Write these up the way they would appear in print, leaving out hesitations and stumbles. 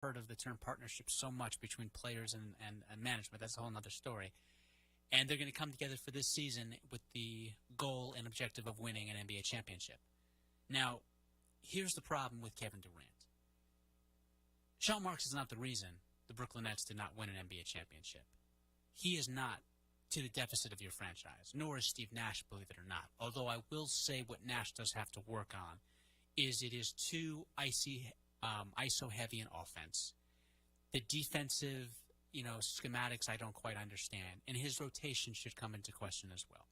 heard of the term partnership so much between players and management. That's a whole other story. And they're going to come together for this season with the goal and objective of winning an NBA championship. Now, here's the problem with Kevin Durant. Sean Marks is not the reason the Brooklyn Nets did not win an NBA championship. He is not to the deficit of your franchise, nor is Steve Nash, believe it or not. Although I will say what Nash does have to work on is it is too ISO-heavy in offense. The defensive, schematics I don't quite understand, and his rotation should come into question as well.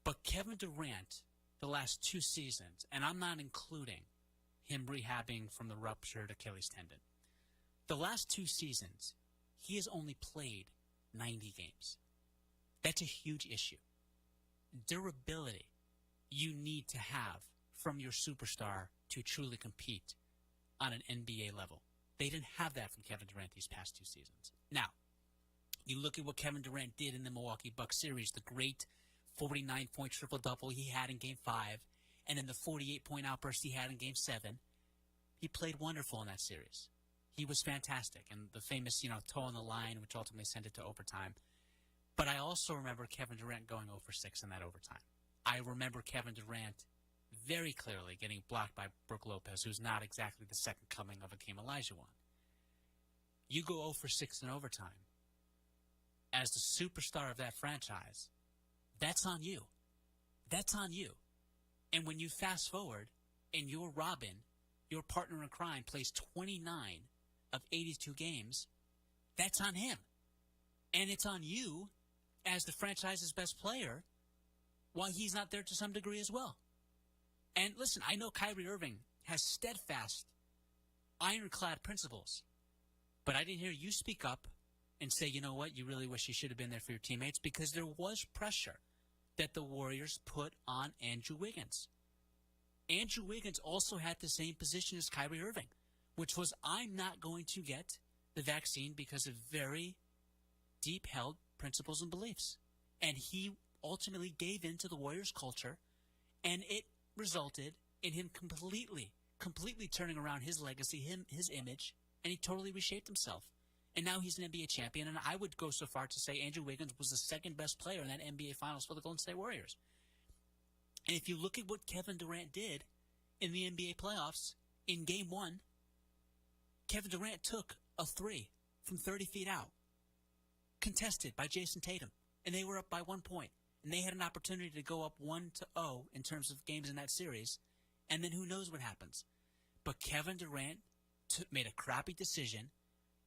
But Kevin Durant, the last 2 seasons, and I'm not including him rehabbing from the ruptured Achilles tendon, the last 2 seasons, he has only played 90 games. That's a huge issue. Durability you need to have from your superstar to truly compete on an NBA level. They didn't have that from Kevin Durant these past 2 seasons. Now, you look at what Kevin Durant did in the Milwaukee Bucks series, the great 49-point triple-double he had in Game 5, and then the 48-point outburst he had in Game 7. He played wonderful in that series. He was fantastic, and the famous, toe on the line, which ultimately sent it to overtime. But I also remember Kevin Durant going 0 for 6 in that overtime. I remember Kevin Durant very clearly getting blocked by Brook Lopez, who's not exactly the second coming of Hakeem Olajuwon. You go 0 for 6 in overtime. As the superstar of that franchise, that's on you. That's on you. And when you fast forward and your Robin, your partner in crime, plays 29 of 82 games, that's on him. And it's on you as the franchise's best player while he's not there to some degree as well. And listen, I know Kyrie Irving has steadfast, ironclad principles, but I didn't hear you speak up and say, you know what, you really wish you should have been there for your teammates, because there was pressure that the Warriors put on Andrew Wiggins. Andrew Wiggins also had the same position as Kyrie Irving, which was, I'm not going to get the vaccine because of very deep-held principles and beliefs. And he ultimately gave in to the Warriors culture, and it resulted in him completely turning around his legacy, his image, and he totally reshaped himself. And now he's an NBA champion, and I would go so far to say Andrew Wiggins was the second best player in that NBA Finals for the Golden State Warriors. And if you look at what Kevin Durant did in the NBA playoffs in Game 1, Kevin Durant took a 3 from 30 feet out, contested by Jason Tatum, and they were up by 1 point. And they had an opportunity to go up 1-0 in terms of games in that series, and then who knows what happens. But Kevin Durant made a crappy decision